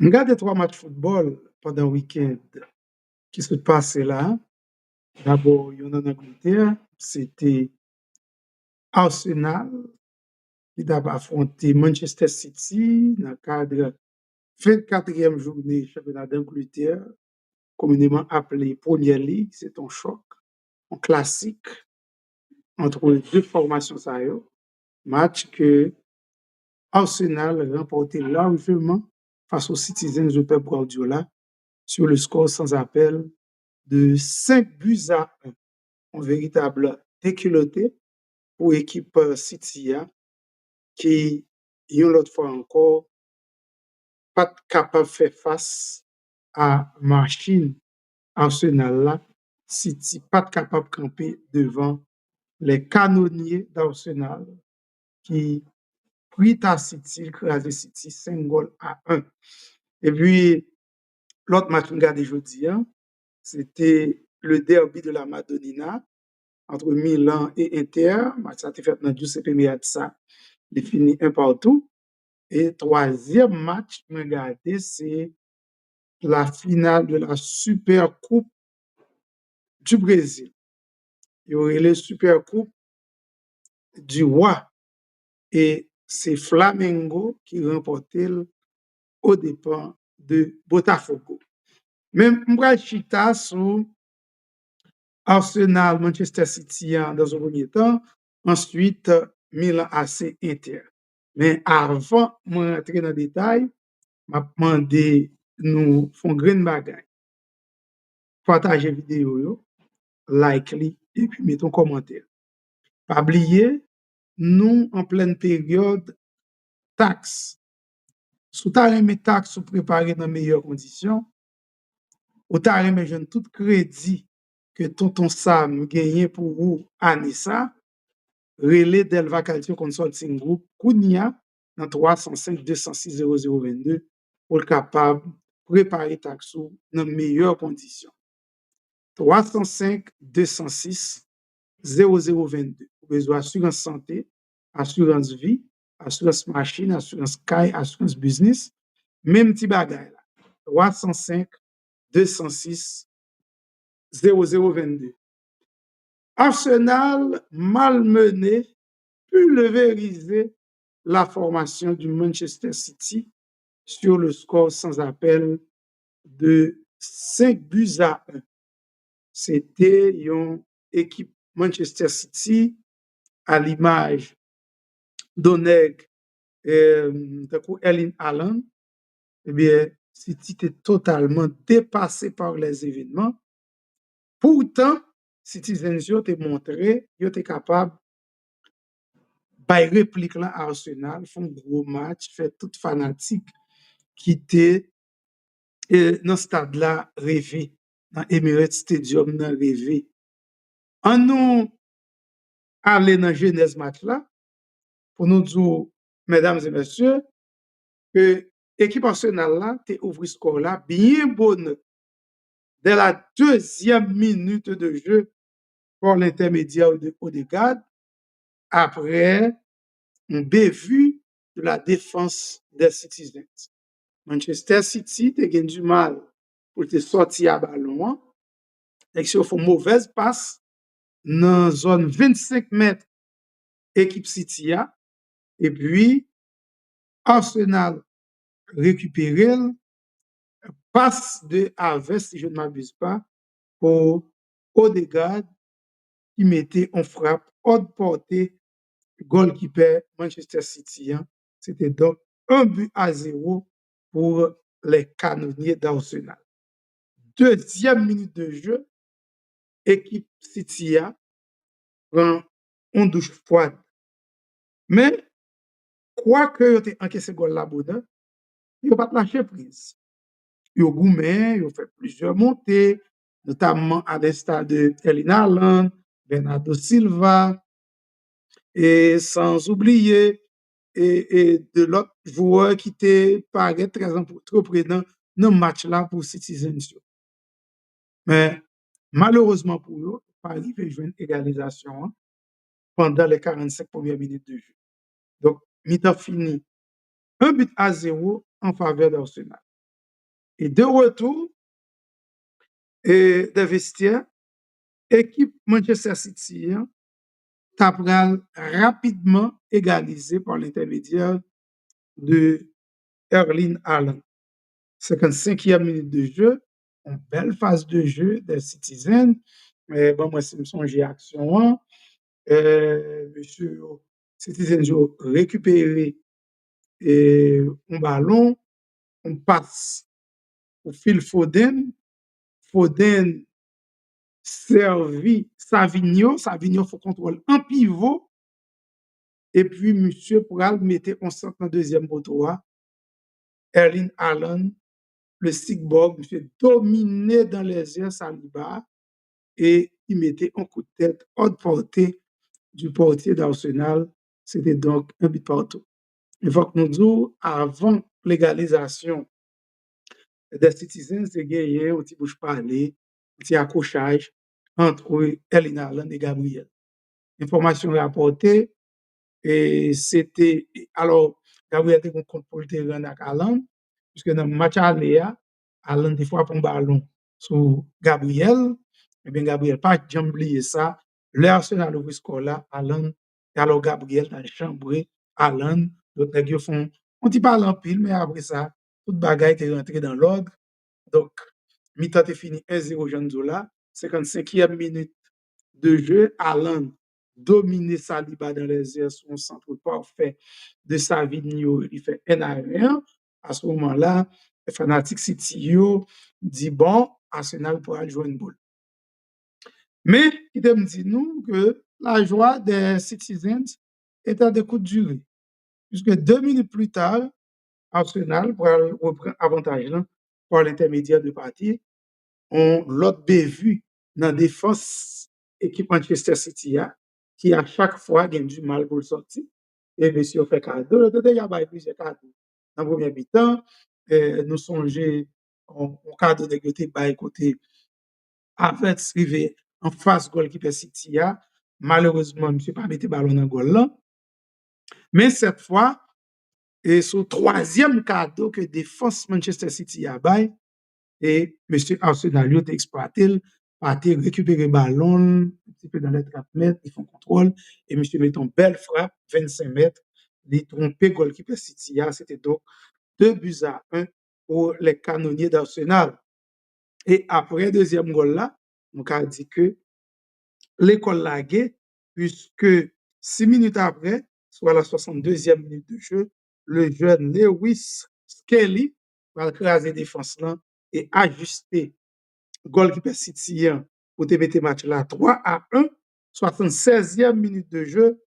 Regardez 3 matchs de football pendant le week-end qui se passaient là. D'abord, il y en a en Angleterre, c'était Arsenal qui a affronté Manchester City dans le cadre 24e journée du championnat d'Angleterre, communément appelé Premier League. C'est un choc, un classique entre les deux formations. Match que Arsenal a remporté largement face aux Citizens de Pep Guardiola sur le score sans appel de 5-1. Un véritable déculotté pour l'équipe City qui, une autre fois encore, pas capable de faire face à machine Arsenal là. City pas capable de camper devant les canonniers d'Arsenal qui prit à City, écrasé City 5-1. Et puis, l'autre match que regardé jeudi, c'était le derby de la Madonnina entre Milan et Inter. Match a été fait dans Giuseppe Meazza. Il finit 1-1. Et troisième match, regardez, c'est la finale de la Super Coupe du Brésil. Il y aurait la Super Coupe du Roi. Et c'est Flamengo qui remportait au dépens de Botafogo. Même Chita sur Arsenal, Manchester City dans un premier temps, ensuite Milan AC Inter. Mais avant de rentrer dans le détail, je vais demander nous faire une bagaille. Partagez la vidéo, like-li, et puis mettez un commentaire. Pas oublier, nous en pleine période taxe. Si vous avez mes taxes ou préparer dans de meilleures conditions, ou tu as jeune tout crédit que tonton Sam gagne pour vous année ça, relais Delva Calcio Consulting Group, Kounia, dans 305 206 0022, pour être capable de préparer taxes dans de meilleures conditions. 305 206 0022. Vous avez besoin d'assurance santé, assurance vie, assurance machine, assurance caille, assurance business, même petit bagage là. 305 206 0022. Arsenal malmené, pulvérisé la formation du Manchester City sur le score sans appel de 5-1. C'était une équipe Manchester City à l'image d'Oneg et Erling Haaland. Eh bien, City était totalement dépassé par les événements. Pourtant, Citizens ont montré qu'ils étaient capables de répliquer à Arsenal, font un gros match, fait tout fanatique qui était dans ce stade-là rêvé, dans Emirates Stadium dans rêvé. En nous aller dans genèse match-là, pour nous dire, mesdames et messieurs, que l'équipe Arsenal là, t'es ouvert score là, bien bonne. Dès la deuxième minute de jeu, pour l'intermédiaire de Odegaard, après un bévue de la défense des Citizens. Manchester City a gagné du mal pour te sortir à ballon. Et si on fait une mauvaise passe, dans la zone 25 mètres, équipe City a, et puis Arsenal récupéré, passe de Harvey, si je ne m'abuse pas, pour Odegaard, qui mettait en frappe haute portée goalkeeper Manchester City. C'était donc 1-0 pour les canonniers d'Arsenal. Deuxième minute de jeu, équipe City prend une douche froide. Mais, quoi que tu aies encaissé goal là-bas, il n'y a pas de lâcher prise. Il y a gourmet, il y a fait plusieurs montées, notamment à l'instar de Erling Haaland, Bernardo Silva, et sans oublier et de l'autre joueur qui était paraît très entreprenant dans le match là pour Citizens. Mais malheureusement pour eux, pas arrivé à jouer une égalisation pendant les 45 premières minutes de jeu. Donc, mi-temps fini, 1-0 en faveur d'Arsenal. Et de retour des vestiaires, équipe Manchester City t'a rapidement égalisé par l'intermédiaire de Erling Haaland. 55e minute de jeu, une belle phase de jeu des Citizens. Mais bon, moi, c'est me songe action. Monsieur Citizens ont récupéré un ballon, on passe au Phil Foden. Foden servi Savigno. Savigno faut contrôle en pivot. Et puis, monsieur Pral mettait en centre en deuxième poteau. Erling Haaland, le Sigborg, monsieur dominé dans les airs Saliba et il mettait un coup de tête haute portée du portier d'Arsenal. C'était donc un but partout. Il faut que nous disions, avant l'égalisation des Citizens, c'est gagné, on petit bouche parler, un petit accrochage entre Erling Haaland et Gabriel. Information rapportée, et c'était, alors, Gabriel était contre pour le terrain avec Haaland, puisque dans le match à Léa, Haaland des fois un ballon sur Gabriel, et bien Gabriel pas jamais oublié ça. Le Arsenal ouvre score là, Haaland, et alors Gabriel a chambré Haaland, donc les gars font, on dit pas en pile, mais après ça, toute bagaille est rentrée dans l'ordre. Donc, mi-temps est fini 1-0 Jean Zola, 55e minute de jeu, Haaland dominer Saliba dans les airs sur un centre parfait de Savigno, il fait 1-1. À ce moment-là, le fanatique City dit bon, Arsenal pourra jouer une boule. Mais il me dit nous que la joie des Citizens est à des coups de durée. Puisque 2 minutes plus tard, Arsenal pourra reprendre avantage là, par l'intermédiaire de partie. On l'autre bévu dans la défense équipe Manchester City qui à chaque fois gagne du mal pour le sortir. Et monsieur fait cadeau, il y a plusieurs cadeaux. Dans le premier mi-temps, nous songeons au cadeau de côté par côté avec arrivé en face goal qui fait City. Malheureusement, monsieur pas mettre ballon dans goal là. Mais cette fois, et sur troisième cadeau que défense Manchester City a bail, et M. Arsenal a exploité, a récupéré le ballon, un petit peu dans les 30 mètres, ils font contrôle, et M. met une belle frappe, 25 mètres, il trompé goalkeeper City, c'était donc 2-1 pour les canonniers d'Arsenal. Et après deuxième goal là, on a dit que l'école lagué, puisque 6 minutes après, soit la 62e minute de jeu, le jeune Lewis Skelly va craser défense là et ajuster goalkeeper City pour te mettre match là 3-1, 76e minute de jeu,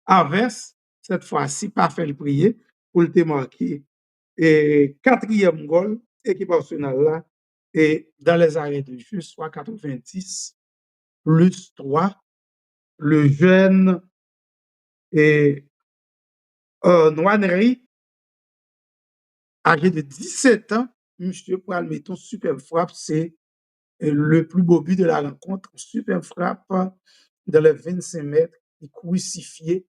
Aves, cette fois-ci, pas fait le prier pour le marquer. Et quatrième goal, équipe Arsenal là, et dans les arrêts de jeu, soit 90 plus 3, le jeune et Noannery, âgé de 17 ans, monsieur pour le mettre une superbe frappe, c'est le plus beau but de la rencontre, super frappe dans les 25 mètres, il crucifié,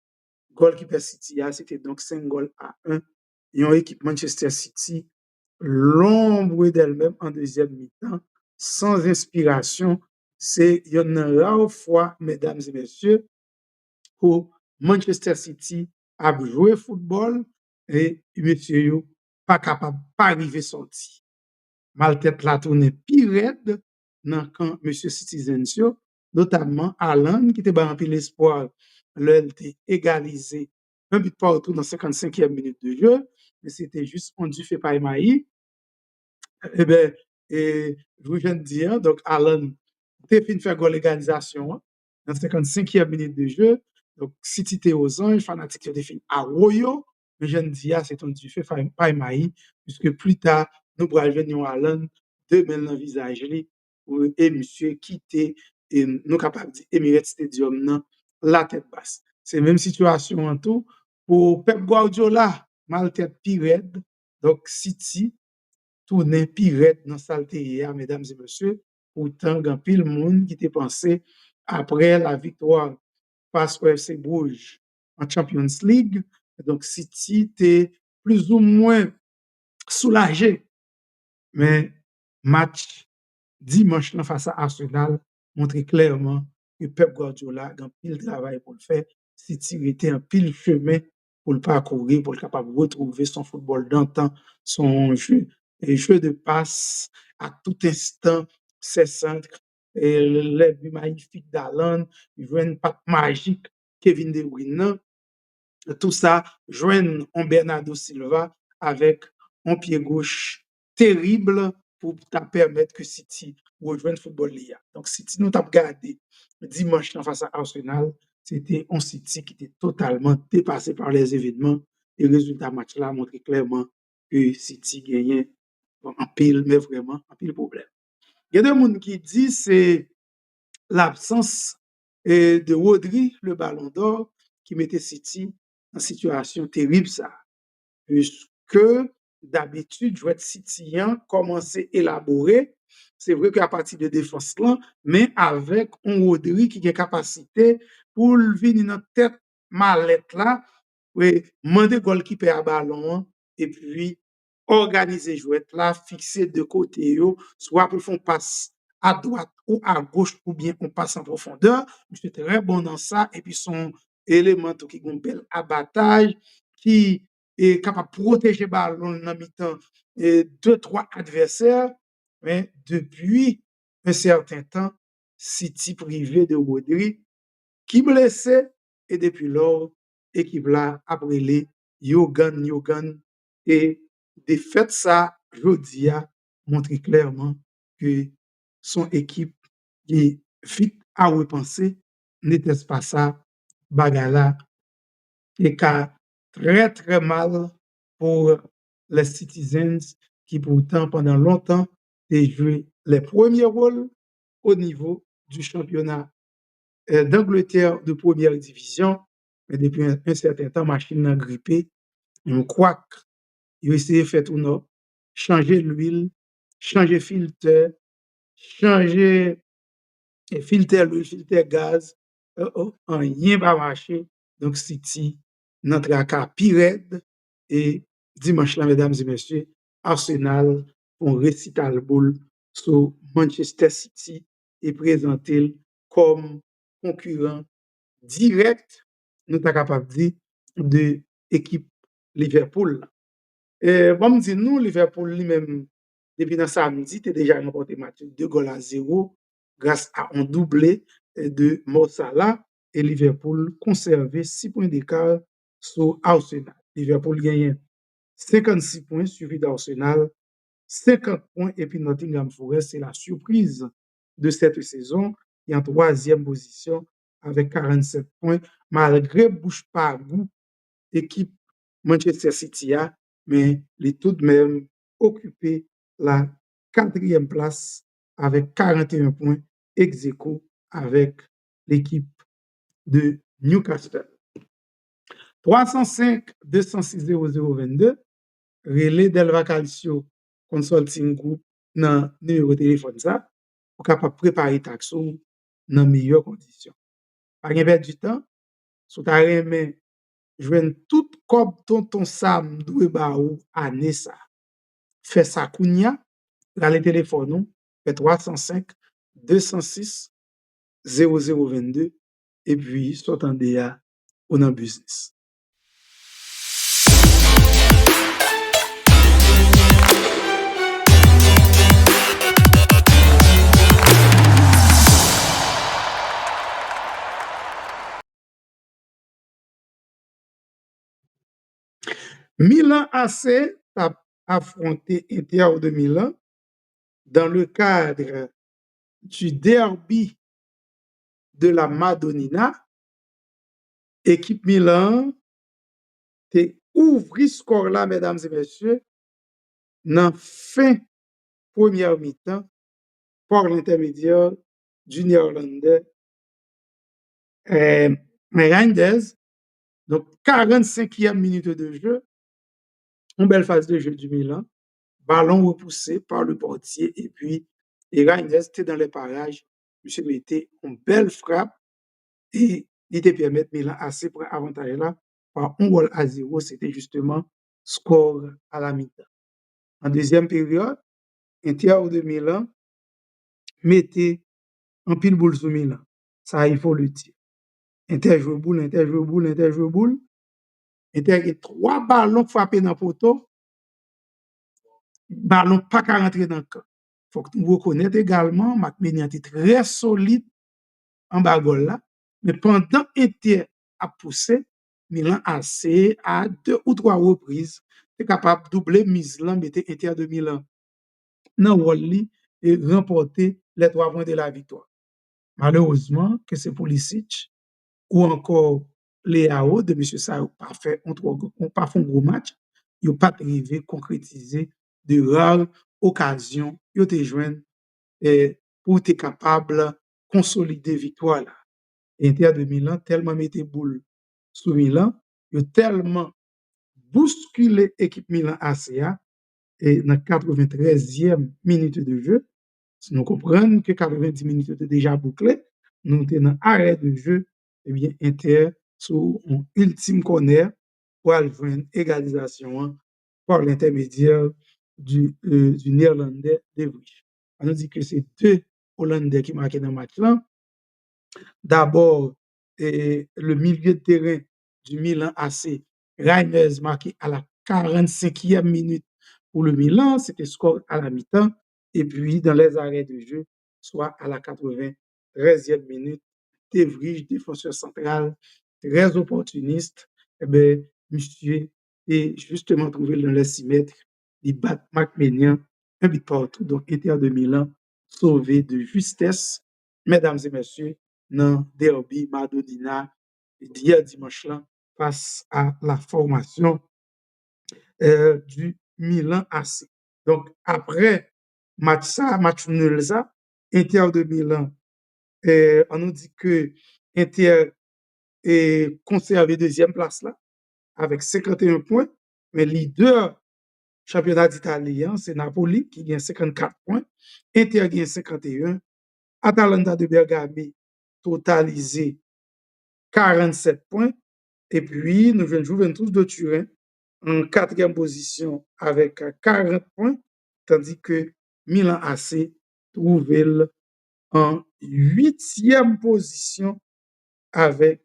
goalkeeper City, c'était donc 5-1. Et une équipe Manchester City, l'ombre d'elle-même en deuxième mi-temps, sans inspiration. C'est une rare fois, mesdames et messieurs, où Manchester City a joué football et monsieur pas capable, pas arrivé sorti. Mal tête la tourne pire raide dans quand monsieur Citizensio, notamment Alan qui était rempli l'espoir, l'heure était égalisé un but partout dans 55e minute de jeu, mais c'était juste rendu fait par Maï. Eh bien, et je vous viens de dire, donc Alan t'es fin de faire goal l'égalisation dans 55e minute de jeu. Donc, si tu es aux anges, fanatique, tu défini à Royo, mais je ne dis c'est un du fait par Maï, puisque plus tard, nous pourrons venir à Alan, de mettre dans le visage, et monsieur quitter, et nous capables de dire Emirates Stadium, non, la tête basse. C'est la même situation en tout pour Pep Guardiola, mal tête pire. Donc, City, tourner pirate dans saleté, mesdames et messieurs. Pourtant, il y a pile monde qui était pensé après la victoire face au FC Bruges en Champions League. Donc, City était plus ou moins soulagé mais match dimanche là, face à Arsenal montre clairement que Pep Guardiola a un pile travail pour le faire. City était un pile chemin pour le parcourir, pour le capable de retrouver son football d'antan, son jeu, et jeu de passe à tout instant, ses centres, et les buts magnifiques d'Alan, il joue une patte magique, Kevin De Bruyne, tout ça, joindre un Bernardo Silva avec un pied gauche terrible pour permettre que City rejoigne le football liga. Donc, City, nous avons regardé dimanche face à Arsenal, c'était un City qui était totalement dépassé par les événements. Et le résultat match là montre clairement que City gagnait en pile, mais vraiment en pile problème. Il y a des gens qui disent que c'est l'absence de Rodri, le ballon d'or, qui mettait City en situation terrible, ça. Puisque d'habitude, jouer Citien commençait à élaborer. C'est vrai qu'à partir de défense là, mais avec un Rodri qui a capacité pour venir dans tête mallette là, oui, demander goalkeeper à ballon et puis organiser jouet là, fixer de côté, soit pour faire passe à droite ou à gauche ou bien on passe en profondeur. C'est très bon dans ça et puis son élément qui a un bel abattage qui est capable de protéger le ballon dans mi-temps et deux, trois adversaires. Mais depuis un certain temps, City privé de Rodri, qui blessé, et depuis lors, équipe là, après les Yogan, et défaite ça, jeudi a montré clairement que son équipe qui vite à repenser, n'était pas ça, bagala, et qu'à très très mal pour les citizens qui pourtant pendant longtemps ont joué les premiers rôles au niveau du championnat d'Angleterre de première division, mais depuis un certain temps, machine a grippé. On croit qu'il a essayé de faire tout non, changer l'huile, changer filtre, changer filtre l'huile, filtre gaz, rien va marcher. Donc, City, notre cas pire. Et dimanche là, mesdames et messieurs, Arsenal font récital boule sur Manchester City et présenté comme concurrent direct, nous sommes capables de dire, de l'équipe Liverpool. Et bon, me dit nous, Liverpool lui-même, depuis dans samedi, tu déjà remporté match 2-0 grâce à un doublé de Mo Salah et Liverpool conservé 6 points d'écart sur Arsenal. Liverpool gagne 56 points suivi d'Arsenal 50 points et puis Nottingham Forest, c'est la surprise de cette saison, qui est en troisième position avec 47 points, malgré bouche pas goût, équipe Manchester City a, mais il est tout de même occupé la quatrième place avec 41 points, ex aequo avec l'équipe de Newcastle. 305 206 0022 relais Delva Calcio Consulting Group dans numéro de téléphone ça pour capable préparer taxo dans meilleures conditions. Pas gain perdre du temps, sous ta remet joindre tout comme tonton Sam doué ba ou année ça. Fait ça kounya, dans le téléphone nous, fait 305 206 0022 et puis s'entendez à on en business. Milan AC a affronté Inter de Milan dans le cadre du derby de la Madonnina. Équipe Milan te ouvri score là, mesdames et messieurs, dans fin première mi-temps par l'intermédiaire du néerlandais Reinders. Donc, 45e minute de jeu, une belle phase de jeu du Milan, ballon repoussé par le portier et puis Reinders était dans les parages, monsieur mettait une belle frappe et il te permet Milan assez pour avantage là par 1-0, c'était justement score à la mi-temps. En deuxième période, Inter de Milan mettez un pile boule sous Milan. Ça, il faut le dire. Inter joue boule, Inter joue boule, Inter joue boule. Inter a 3 ballons frappés dans le poteau. Ballon pas qu'à rentrer dans le camp. Il faut que vous reconnaissez également, Marc Ménian est très solide en bas là. Mais pendant Inter a poussé, Milan AC à 2 ou 3 reprises, est capable de doubler mise là, mettre Inter de Milan dans Wally et remporter les 3 points de la victoire. Malheureusement, que c'est Pulisic ou encore Léao de M. Sao pas fait un gros match, ils n'ont pas arrivé à concrétiser de rares occasions ils ont joint pour être capable de consolider victoire là. Inter de Milan tellement mettait boule sous Milan, ils ont tellement bousculé l'équipe Milan ACA et dans la 93e minute de jeu, si nous comprenons que 90 minutes étaient déjà bouclées, nous sommes dans arrêt de jeu, eh bien, Inter, sous un ultime corner, pour avoir une égalisation par l'intermédiaire du Néerlandais De Vries. On nous dit que c'est 2 Hollandais qui marquent dans le match-là. D'abord, le milieu de terrain du Milan AC, Reinders, marqué à la 45e minute pour le Milan, c'était score à la mi-temps. Et puis, dans les arrêts de jeu, soit à la 93e minute, De Vries, défenseur central, très opportuniste, eh bien, monsieur est justement trouvé dans les 6 mètres, il bat Marc Ménian, un but partout. Donc, Inter de Milan, sauvé de justesse. Mesdames et messieurs, dans derby Madonnina d'hier dimanche là face à la formation du Milan AC. Donc après match nul ça, Inter de Milan, on nous dit que Inter est conservé deuxième place là avec 51 points, mais leader championnat d'Italie, c'est Napoli qui gagne 54 points, Inter gagne 51, Atalanta de Bergame totalisé 47 points. Et puis, nous venons Juventus de Turin en 4e position avec 40 points, tandis que Milan AC trouve en 8e position avec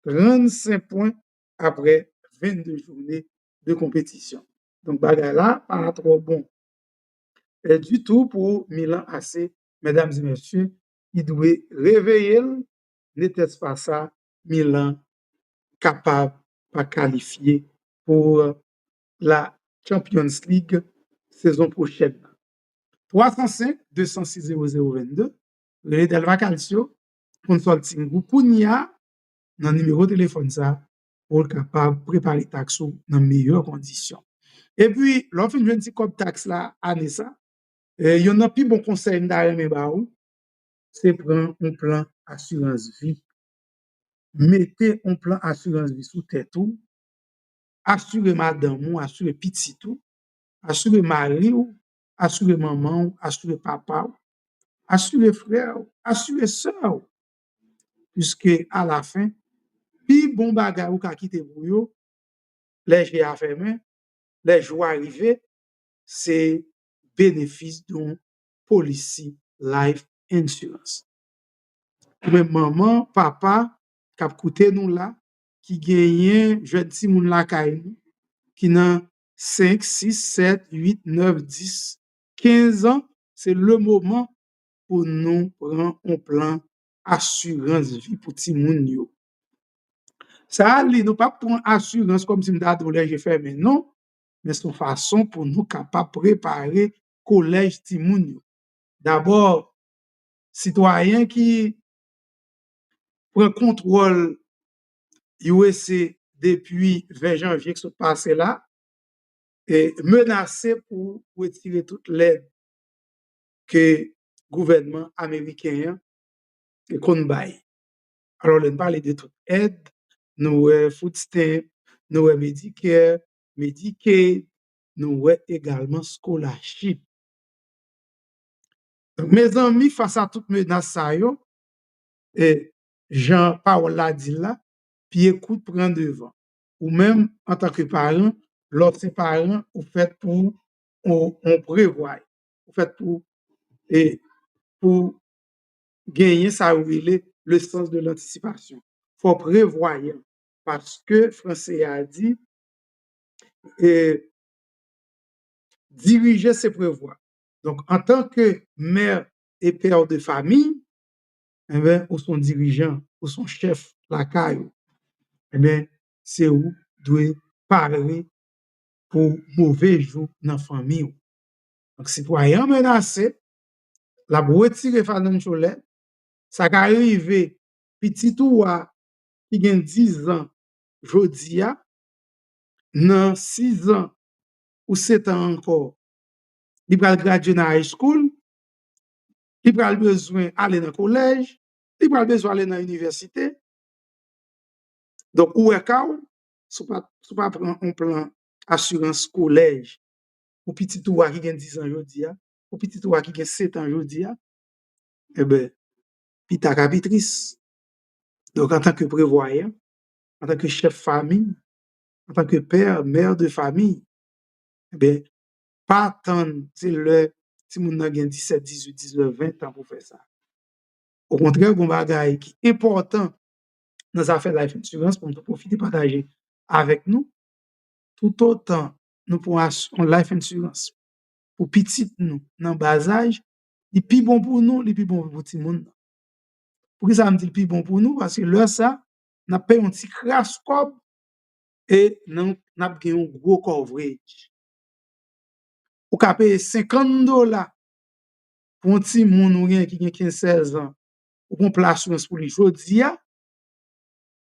35 points après 22 journées de compétition. Donc, bagarre pas trop bon. Et du tout pour Milan AC, mesdames et messieurs, il doit réveiller, n'était-ce pas ça, Milan capable de qualifier pour la Champions League saison prochaine. 305 206 0022, le Delva Calcio, consulting Goupunia, dans le numéro de téléphone ça, pour être capable de préparer taxo dans de meilleures conditions. Et puis, l'offre une petite comme taxe là, année ça, il y en a plus bon conseil d'arrêt c'est prendre un plan assurance vie. Mettez un plan assurance vie sous tête tout, assurez madame ou assurez petit tout, assurez mari ou assurez maman ou assurez papa ou assurez frère ou assurez soeur puisque à la fin puis bon bagage ou ka quitter pour yo les j'ai affaire les jours arrivés c'est bénéfice d'un policy life insurance. Mais maman, papa, qui a coûté nous là, qui gagne, je dis moun la kay qui n'a 5, 6, 7, 8, 9, 10, 15 ans, c'est le moment pour nous prendre un plan assurance vie pour ti moun yo. Ça, nous pas prendre assurance comme si nous collège fait, mais non, mais c'est une façon pour nous capables de préparer collège ti moun yo. D'abord, citoyen qui prend contrôle USA depuis 20 janvier qui se passe là, et menacé pour retirer toute l'aide que le gouvernement américain qu'on baille. Alors, on parle de toute aide, nous avons food stamp, nous avons Medicare, Medicaid, nous avons également scholarship. Donc, mes amis, face à toute menace, et Jean-Paul l'a dit là, puis écoute, prend devant. Ou même en tant que parent, l'autre parent, ou fait pour on prévoit. en fait, pour gagner ça, le sens de l'anticipation. Il faut prévoir, parce que Français a dit, diriger, c'est prévoir. Donc, en tant que mère et père de famille, eh bien, ou son dirigeant, ou son chef, la caille, eh bien, c'est où doit parler pour mauvais jour dans la famille. Donc, citoyen menacé, la retire Fadon Cholet, ça va arriver petit ou qui a 10 ans, jodi a, dans 6 ans ou 7 ans encore, il va graduer dans high school, il va besoin d'aller dans le collège, il va besoin d'aller dans l'université. Donc, où est-ce que vous pas prendre un plan assurance collège pour petit ou qui a 10 ans jodi a, pour petit ou qui a 7 ans jodi a, eh bien, puis ta capitrice. Donc, en tant que prévoyant, en tant que chef famille, en tant que père, mère de famille, eh bien, pas attendre si mon a 17, 18, 19, 20 ans pour faire ça. Au contraire, un bagage qui est important dans les affaires de life insurance pour nous profiter, partager avec nous, tout autant nous pour un life insurance pour petit nous dans bas âge, il plus bon pour nous, il plus bon pour tout le monde. Pour ça me dit plus bon pour nous parce que là ça, n'a payé un petit crash cob et n'a gagné un gros coverage. Ou ka paye $50 pour un petit moun qui a 15-16 ans ou pour place pour lui jodi a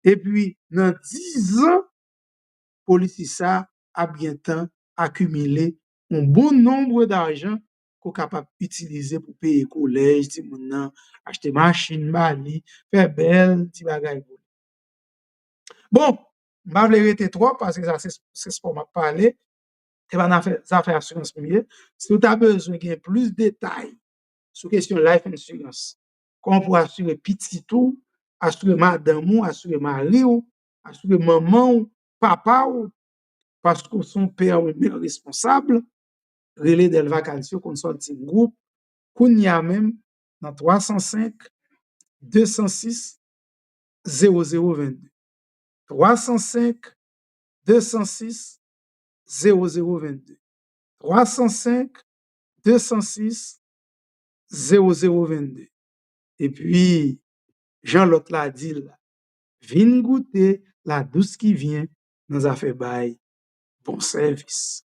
et puis dans 10 ans police ça a bien temps accumuler un bon nombre d'argent qu'on capable utiliser pour payer collège, ti moun nan, acheter machine, bali, faire belle, ti bagay. Bon, m'a vle rete trop parce que ça c'est ce qu'on m'a parlé. Et ben affaire assurance premier. Si tu as besoin de plus de détails sur question life insurance, comment pour assurer petit tout, assurer madame ou, assurer mari ou, assurer maman ou, papa ou, parce que son père ou mère responsable, relais Delva Calcio Consulting Group, qu'on y a même dans 305 206 0022. 305 206 0022. 305 206 0022. Et puis, Jean-Lot l'a dit, vin goûter la douce qui vient dans affaire bail. Bon service.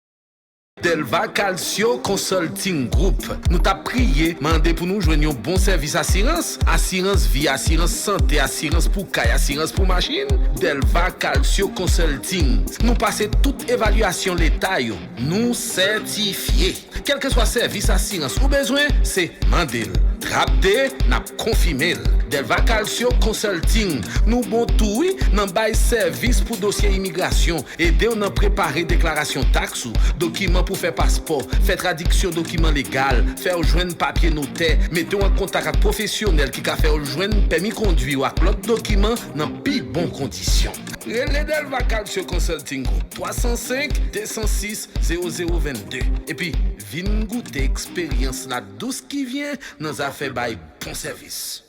Delva Calcio Consulting Group. Nous t'a prié, mandé pour nous joindre un bon service assurance, assurance vie, assurance santé, assurance pour caille, assurance pour machine. Delva Calcio Consulting. Nous passons toute évaluation l'état, nous certifiés. Quel que soit service assurance ou besoin, c'est mandel. Rapde, n'a confirmé. Delva Calcio Consulting. Nous bon tout, nan bail service pour dossier immigration. Aider on a préparer déclaration taxe ou document pour faire passeport, faire traduction document légal, faire joindre papier notaire, mettez en contact avec professionnel qui a fait joindre permis conduire ou avec l'autre document dans plus bonnes conditions. Relais Delva Calcio Consulting Group 305 206 0022. Et puis, vin goûter expérience la douce qui vient dans affaire bail bon service.